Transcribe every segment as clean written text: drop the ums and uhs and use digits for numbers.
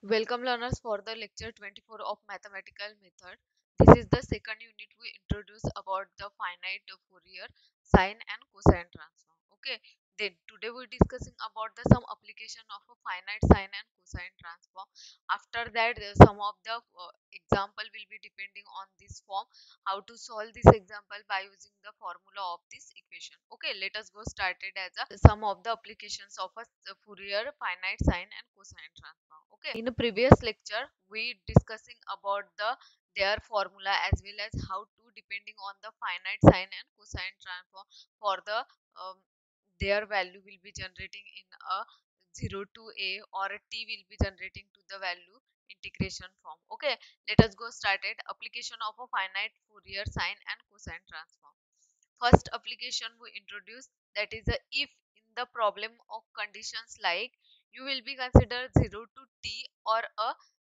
Welcome learners for the lecture 24 of mathematical method. This is the second unit we introduce about the finite Fourier sine and cosine transform. Okay, then today we are discussing about the some application of a finite sine and cosine transform. After that, some of the example will be depending on this form. How to solve this example by using the formula of this equation. Okay, let us go started as a some of the applications of a Fourier finite sine and cosine transform. Okay, in the previous lecture we discussing about their formula as well as how to depending on the finite sine and cosine transform for the um, their value will be generating in a 0 to a or a t will be generating to the value integration form. Okay, let us go started application of a finite Fourier sine and cosine transform. First application we introduce, that is a if in the problem of conditions like you will be consider 0 to t or a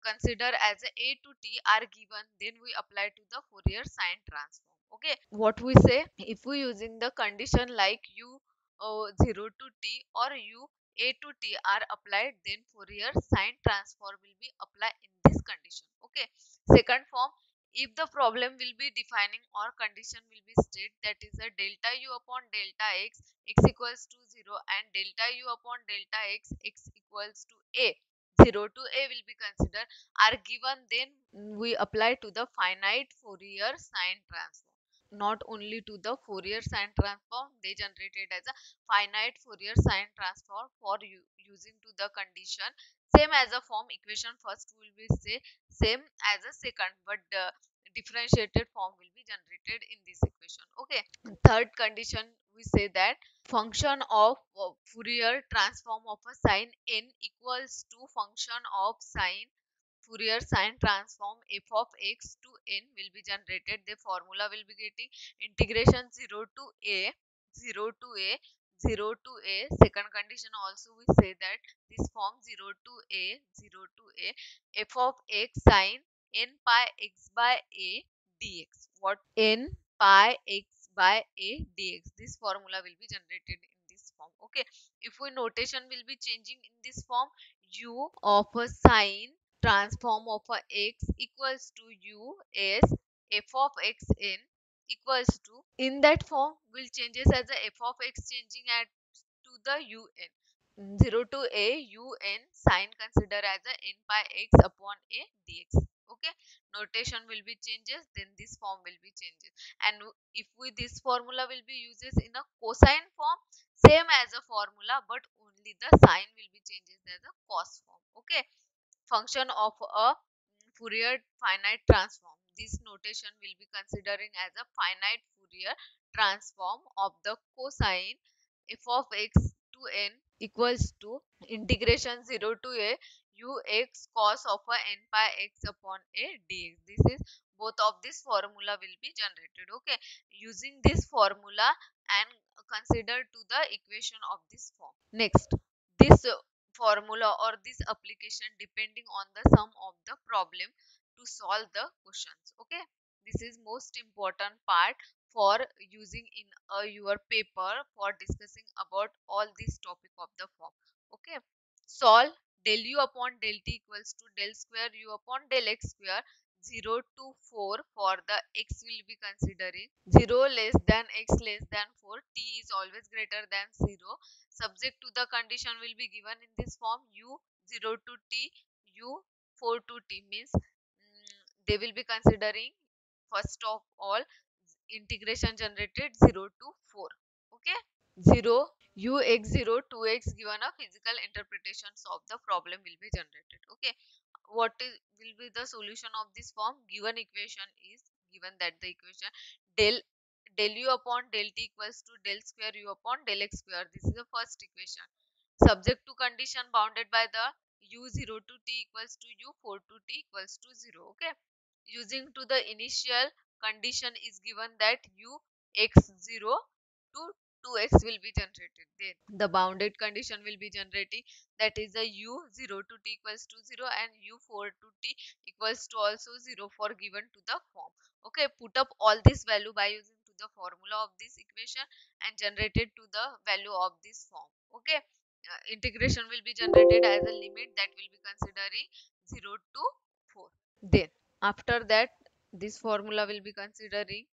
consider as a to t are given, then we apply to the Fourier sine transform. Okay, what we say, if we using the condition like u 0 to t or u a to t are applied, then Fourier sine transform will be applied in this condition. Okay, second form, if the problem will be defining or condition will be state, that is a delta u upon delta x equals to 0 and delta u upon delta x equals to a, 0 to a will be considered are given, then we apply to the finite Fourier sine transform. Not only to the Fourier sine transform, they generated as a finite Fourier sine transform for using to the condition same as a form equation. First will be say same as a second, but the differentiated form will be generated in this equation. Okay, third condition we say that function of Fourier transform of a sine n equals to function of sine Fourier sine transform f of x to n will be generated. The formula will be getting integration 0 to a 0 to a 0 to a. Second condition also we say that this form 0 to a 0 to a f of x sine n pi x by a dx. What? N pi x by a dx. This formula will be generated in this form. Okay, if we notation will be changing in this form, u of a sine transform of a x equals to u as f of x n equals to, in that form will changes as a f of x changing at to the un 0 to a un sine consider as a n pi x upon a dx. Okay, notation will be changes, then this form will be changes, and if we this formula will be uses in a cosine form same as a formula, but only the sign will be changes as a cos form. Okay, function of a Fourier finite transform. This notation will be considering as a finite Fourier transform of the cosine f of x to n equals to integration 0 to a u x cos of a n pi x upon a dx. This is both of this formula will be generated. Okay, using this formula and consider to the equation of this form. Next, this formula or this application depending on the sum of the problem to solve the questions. Okay, this is most important part for using in your paper for discussing about all this topic of the form. Okay, solve del u upon del t equals to del square u upon del x square 0 to 4 for the x will be considering 0 less than x less than 4, t is always greater than 0, subject to the condition will be given in this form u 0 to t u 4 to t means they will be considering first of all integration generated 0 to 4. Okay, 0 u x 0 2x given a physical interpretations of the problem will be generated. Okay, what will be the solution of this form? Given equation is given that the equation del u upon del t equals to del square u upon del x square. This is the first equation. Subject to condition bounded by the u 0 to t equals to u 4 to t equals to 0. Okay, using to the initial condition is given that u x 0 to 2x will be generated. Then the bounded condition will be generating, that is the u 0 to t equals to 0 and u 4 to t equals to also 0 for given to the form. Okay, put up all this value by using to the formula of this equation and generated to the value of this form. Okay, integration will be generated as a limit that will be considering 0 to 4. Then after that, this formula will be considering,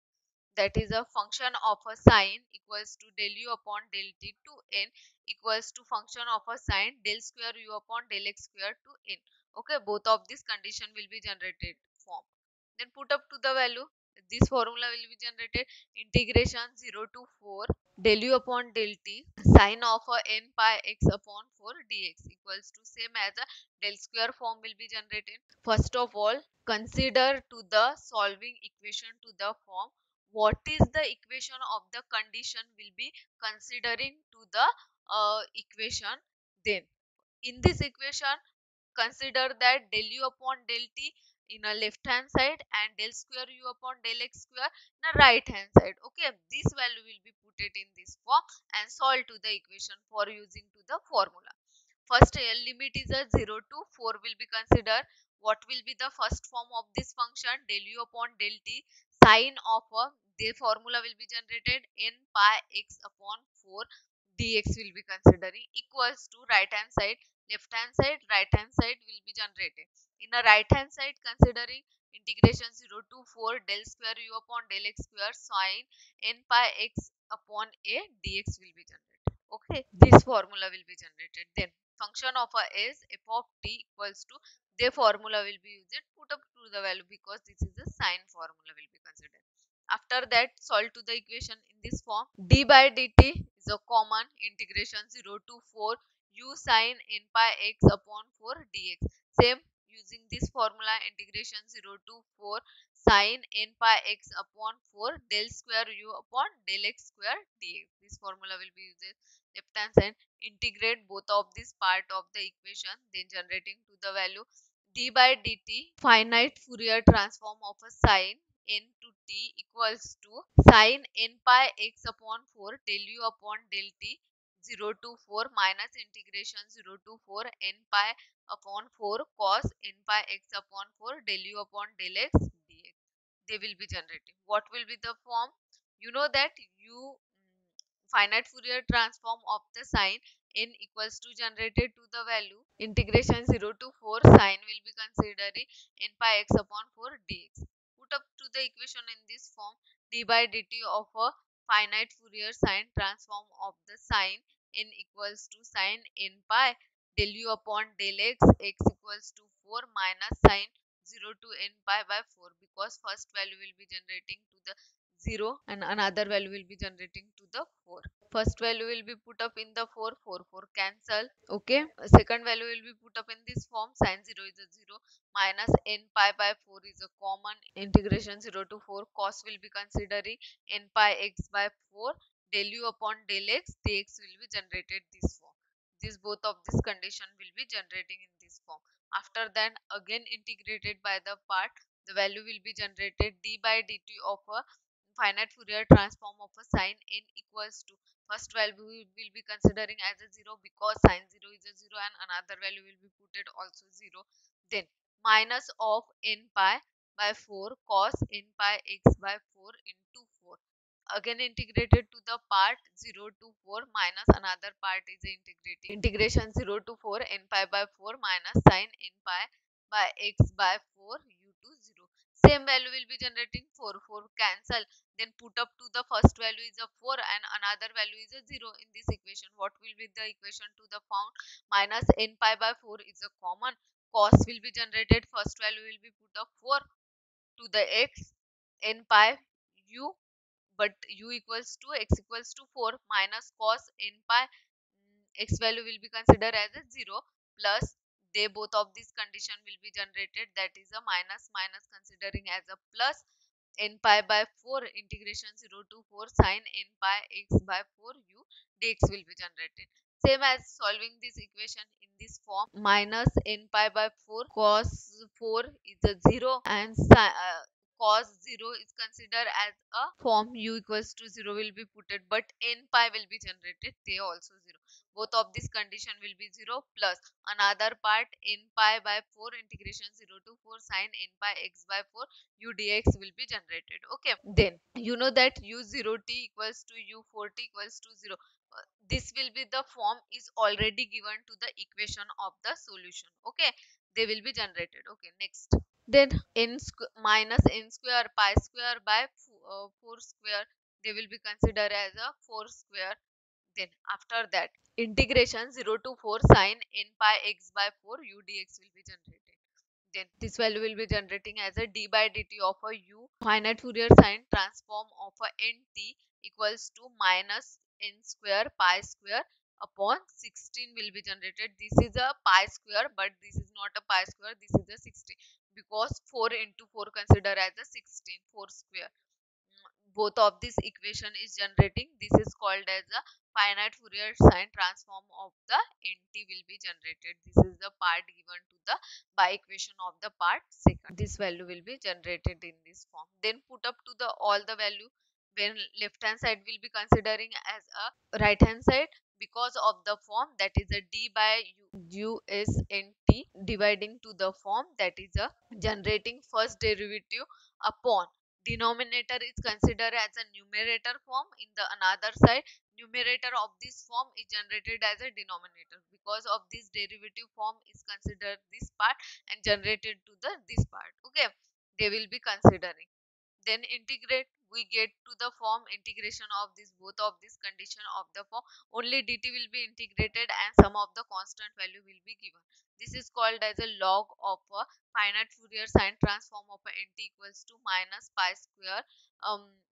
that is a function of a sine equals to del u upon del t to n equals to function of a sine del square u upon del x square to n. Okay, both of this condition will be generated form. Then put up to the value. This formula will be generated, integration 0 to 4 del u upon del t sine of a n pi x upon 4 dx equals to same as a del square form will be generated. First of all, consider to the solving equation to the form. What is the equation of the condition will be considering to the equation. Then in this equation, consider that del u upon del t in a left hand side and del square u upon del x square in a right hand side. Okay, this value will be put it in this form and solve to the equation for using to the formula. First limit is a 0 to 4 will be considered. What will be the first form of this function? Del u upon del t sine of a, the formula will be generated, n pi x upon 4 dx will be considering equals to right hand side, left hand side, right hand side will be generated. In a right hand side, considering integration 0 to 4 del square u upon del x square sine n pi x upon a dx will be generated. Okay, this formula will be generated. Then function of a is f of t equals to, the formula will be used, put up to the value because this is the sine formula will be considered. After that, solve to the equation in this form. D by dt is a common, integration 0 to 4 u sine n pi x upon 4 dx. Same, using this formula, integration 0 to 4 sine n pi x upon 4 del square u upon del x square dx. This formula will be used left hand side. Integrate both of this part of the equation, then generating to the value d by dt finite Fourier transform of a sine n to t equals to sine n pi x upon 4 del u upon del t 0 to 4 minus integration 0 to 4 n pi upon 4 cos n pi x upon 4 del u upon del x dx. They will be generating. What will be the form? You know that finite Fourier transform of the sine n equals to generated to the value integration 0 to 4 sine will be considering n pi x upon 4 dx. Put up to the equation in this form, d by dt of a finite Fourier sine transform of the sine n equals to sine n pi del u upon del x x equals to 4 minus sine 0 to n pi by 4, because first value will be generating to the 0 and another value will be generating to the 4. First value will be put up in the 4, 4, 4 cancel. Okay, second value will be put up in this form, sine 0 is a 0 minus n pi by 4 is a common, integration 0 to 4 cos will be considering n pi x by 4 del u upon del x dx will be generated this form. This both of this condition will be generating in this form. After that, again integrated by the part, the value will be generated d by dt of a finite Fourier transform of a sine n equals to, first value we will be considering as a 0 because sine 0 is a 0 and another value will be put it also 0. Then minus of n pi by 4 cos n pi x by 4 into 4. Again integrated to the part 0 to 4 minus another part is integrating. Integration 0 to 4 n pi by 4 minus sine n pi by x by 4 u to 0. Same value will be generating 4, 4 cancel. Then put up to the first value is a 4 and another value is a 0 in this equation. What will be the equation to the found? Minus n pi by 4 is a common. Cos will be generated. First value will be put up 4 to the x n pi u, but u equals to x equals to 4 minus cos n pi, x value will be considered as a 0 plus, they both of this condition will be generated, that is a minus minus considering as a plus n pi by 4 integration 0 to 4 sine n pi x by 4 u dx will be generated. Same as solving this equation in this form, minus n pi by 4 cos 4 is a 0 and cos 0 is considered as a form u equals to 0 will be put it, but n pi will be generated, they also 0. Both of this condition will be 0 plus another part n pi by 4 integration 0 to 4 sine n pi x by 4 u dx will be generated. Okay, then you know that u0t equals to u4t equals to 0. This will be the form is already given to the equation of the solution. Okay, they will be generated. Okay, next. Then minus n square pi square by 4 square, they will be considered as a 4 square. Then after that, integration 0 to 4 sine n pi x by 4 u dx will be generated. Then this value will be generating as a d by dt of a u finite Fourier sine transform of a nt equals to minus n square pi square upon 16 will be generated. This is a pi square, but this is not a pi square, this is a 16, because 4 into 4 consider as a 16, 4 square. Both of this equation is generating. This is called as a finite Fourier sine transform of the nt will be generated. This is the part given to the by equation of the part second. This value will be generated in this form. Then put up to the all the value, when left hand side will be considering as a right hand side, because of the form that is a d by u s n t dividing to the form that is a generating first derivative upon denominator is considered as a numerator form. In the another side, numerator of this form is generated as a denominator. Because of this derivative form is considered this part and generated to the this part. Okay, they will be considering. Then integrate, we get to the form integration of this both of this condition of the form. Only dt will be integrated and some of the constant value will be given. This is called as a log of a finite Fourier sine transform of a nt equals to minus pi square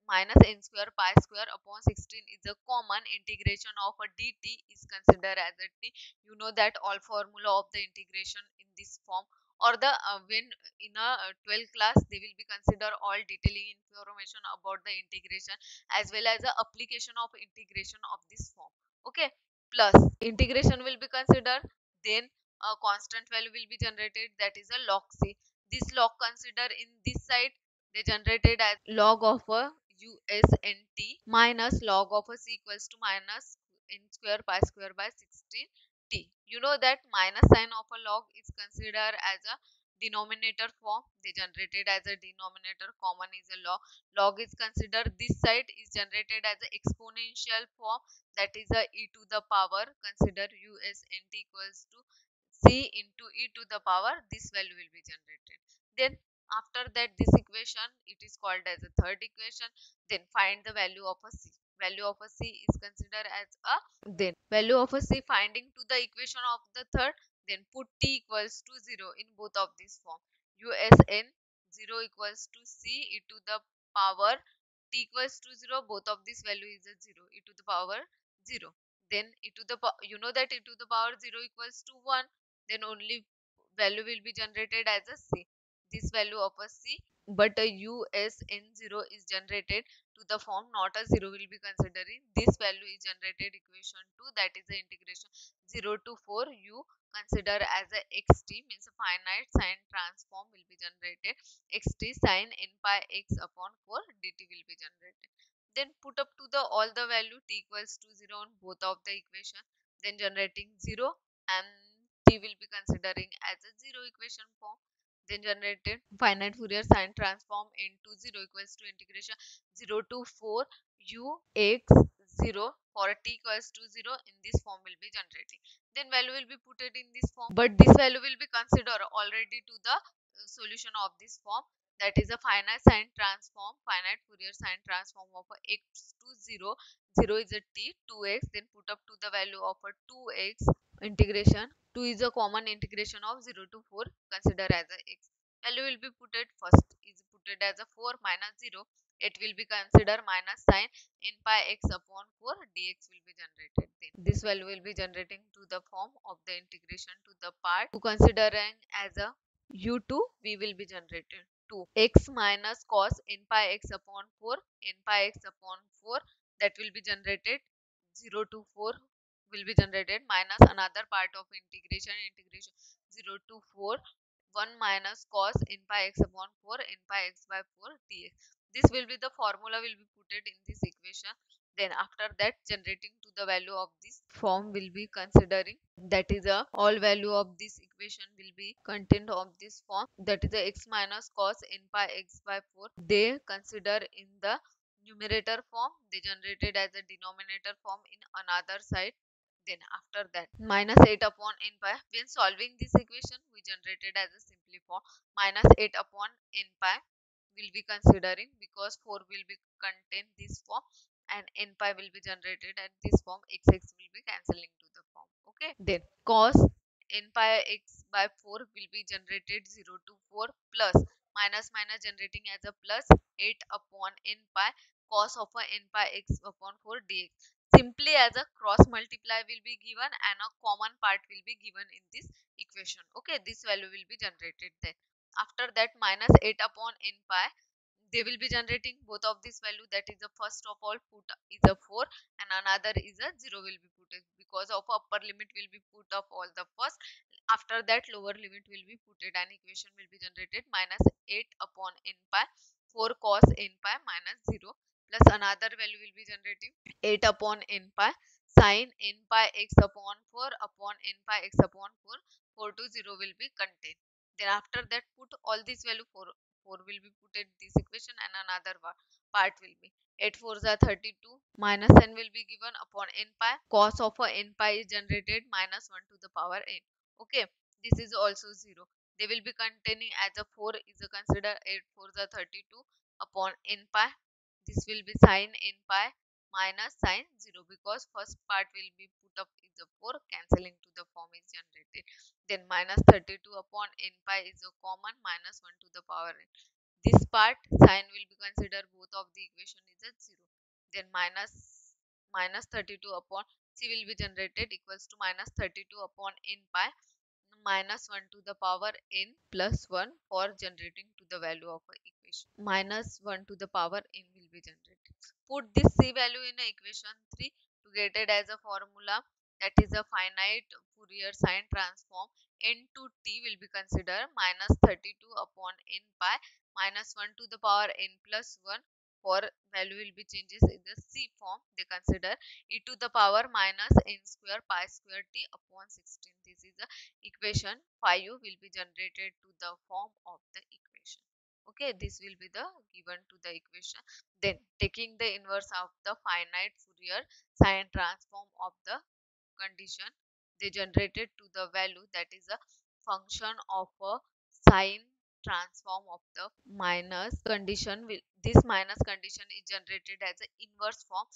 minus n square pi square upon 16 is a common integration of a dt is considered as a t. You know that all formula of the integration in this form, or the when in a 12th class they will be consider all detailing information about the integration as well as the application of integration of this form. Okay, plus integration will be considered. Then a constant value will be generated, that is a log c. This log consider in this side, they generated as log of a usnt minus log of a c equals to minus n square pi square by 16 t. You know that minus sign of a log is considered as a denominator form. They generated as a denominator, common is a log. Log is considered this side is generated as a exponential form, that is a e to the power. Consider usnt equals to c into e to the power. This value will be generated. Then after that, this equation it is called as a third equation. Then find the value of a c. Value of a c is considered as a, then value of a c finding to the equation of the third. Then put t equals to 0 in both of this form. Usn 0 equals to c e to the power t equals to 0. Both of this value is a 0, e to the power 0. Then e to the you know that e to the power 0 equals to 1. Then only value will be generated as a c. This value of a c, but a usn0 is generated to the form, not a 0 will be considering. This value is generated equation 2, that is the integration 0 to 4 u consider as a xt, means a finite sine transform will be generated. Xt sine n pi x upon 4 dt will be generated. Then put up to the all the value t equals to 0 on both of the equation. Then generating 0 and t will be considering as a 0 equation form. Then generated finite Fourier sine transform into 0 equals to integration 0 to 4 u x 0 for t equals to 0 in this form will be generating. Then value will be put it in this form, but this value will be considered already to the solution of this form, that is a finite sine transform, finite Fourier sine transform of a x to 0. 0 is a t, 2x, then put up to the value of a 2x integration. 2 is a common integration of 0 to 4, consider as a x. Value will be put it first is put it as a 4 minus 0. It will be considered minus sine n pi x upon 4 dx will be generated. Then this value will be generating to the form of the integration to the part to considering as a u2 v will be generated. 2 x minus cos n pi x upon 4 n pi x upon 4, that will be generated 0 to 4 will be generated, minus another part of integration 0 to 4 1 minus cos n pi x upon 4 n pi x by 4 dx. This will be the formula will be put it in this equation. Then after that, generating to the value of this form will be considering, that is a all value of this equation will be contained of this form, that is a x minus cos n pi x by 4. They consider in the numerator form, they generated as a denominator form in another side. Then after that minus 8 upon n pi. When solving this equation, we generated as a simple form minus 8 upon n pi will be considering, because 4 will be contain this form and n pi will be generated at this form, x will be cancelling to the form. Okay, then cos n pi x by 4 will be generated 0 to 4 plus minus minus generating as a plus 8 upon n pi cos of a n pi x upon 4 dx. Simply as a cross multiply will be given and a common part will be given in this equation. Okay, this value will be generated then. After that minus 8 upon n pi, they will be generating both of this value, that is the first of all put is a 4 and another is a 0 will be put, because of upper limit will be put of all the first, after that lower limit will be put and equation will be generated minus 8 upon n pi 4 cos n pi minus 0 plus another value will be generating 8 upon n pi sin n pi x upon 4 upon n pi x upon 4, 4 to 0 will be contained. Then after that put all this value, 4 will be put in this equation and another part will be 8 4s are 32 minus n will be given upon n pi. Cos of a n pi is generated minus 1 to the power n. Okay, this is also 0. They will be containing as a 4 is a consider 8 4s are 32 upon n pi. This will be sin n pi minus sin 0, because first part will be put up is a 4 cancelling to the form is generated. Then minus 32 upon n pi is a common minus 1 to the power n. This part sign will be considered both of the equation is at 0. Then minus 32 upon c will be generated equals to minus 32 upon n pi minus 1 to the power n plus 1 for generating to the value of a equation. Minus 1 to the power n will be generated. Put this c value in a equation 3 to get it as a formula, that is a finite Fourier sine transform. N to t will be considered minus 32 upon n pi minus 1 to the power n plus 1, for value will be changes in the c form. They consider e to the power minus n square pi square t upon 16. This is the equation 5 will be generated to the form of the equation. Okay, this will be the given to the equation. Then taking the inverse of the finite Fourier sine transform of the condition, they generated to the value, that is a function of a sine transform of the minus condition will, this minus condition is generated as an inverse form.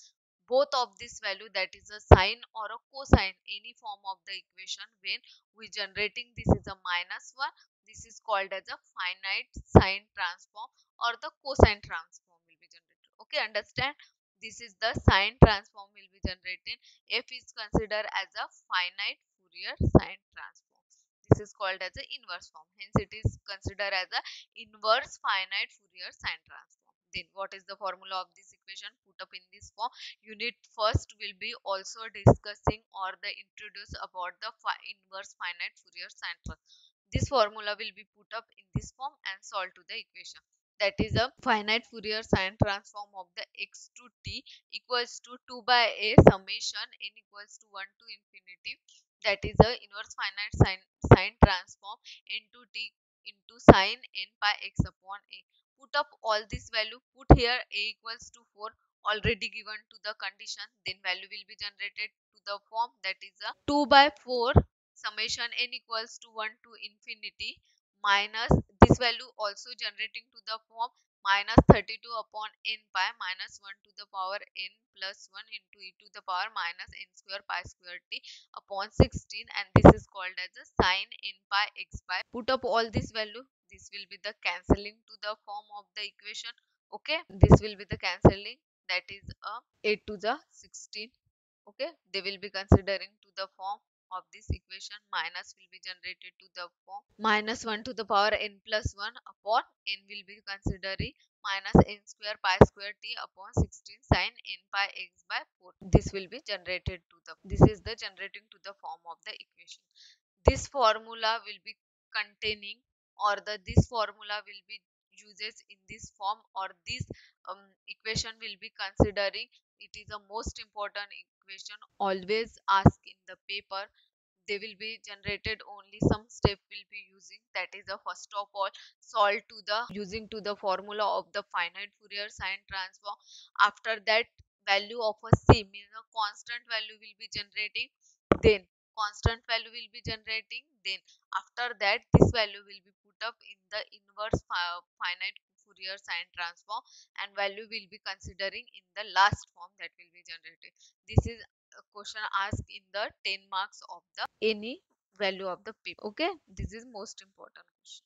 Both of this value, that is a sine or a cosine, any form of the equation, when we generating this is a minus 1, this is called as a finite sine transform or the cosine transform will be generated. Okay, understand, this is the sine transform will be generated. F is considered as a finite Fourier sine transform. This is called as an inverse form. Hence, it is considered as a inverse finite Fourier sine transform. Then, what is the formula of this equation? Put up in this form. Unit first will be also discussing or the introduce about the inverse finite Fourier sine transform. This formula will be put up in this form and solved to the equation. That is a finite Fourier sine transform of the x to t equals to 2 by a summation n equals to 1 to infinity, that is a inverse finite sine transform into t into sine n pi x upon a. Put up all this value, put here a equals to 4 already given to the condition, then value will be generated to the form, that is a 2 by 4 summation n equals to 1 to infinity minus this value also generating to the form minus 32 upon n pi minus 1 to the power n plus 1 into e to the power minus n square pi square t upon 16, and this is called as a sine n pi x pi. Put up all this value, this will be the cancelling to the form of the equation. Okay, this will be the cancelling, that is a 8 to the 16. Okay, they will be considering to the form of this equation, minus will be generated to the form minus 1 to the power n plus 1 upon n will be considering minus n square pi square t upon 16 sine n pi x by 4. This will be generated to the, this is the generating to the form of the equation. This formula will be containing or the this formula will be uses in this form, or this equation will be considering, it is a most important equation always ask in the paper. They will be generated only some step will be using, that is the first of all solve to the using to the formula of the finite Fourier sine transform. After that value of a c means a constant value will be generating, then constant value will be generating, then after that this value will be put up in the inverse finite Fourier sine transform, and value will be considering in the last form that will be generated. This is a question asked in the 10 marks of the any value of the paper. Okay, this is most important question.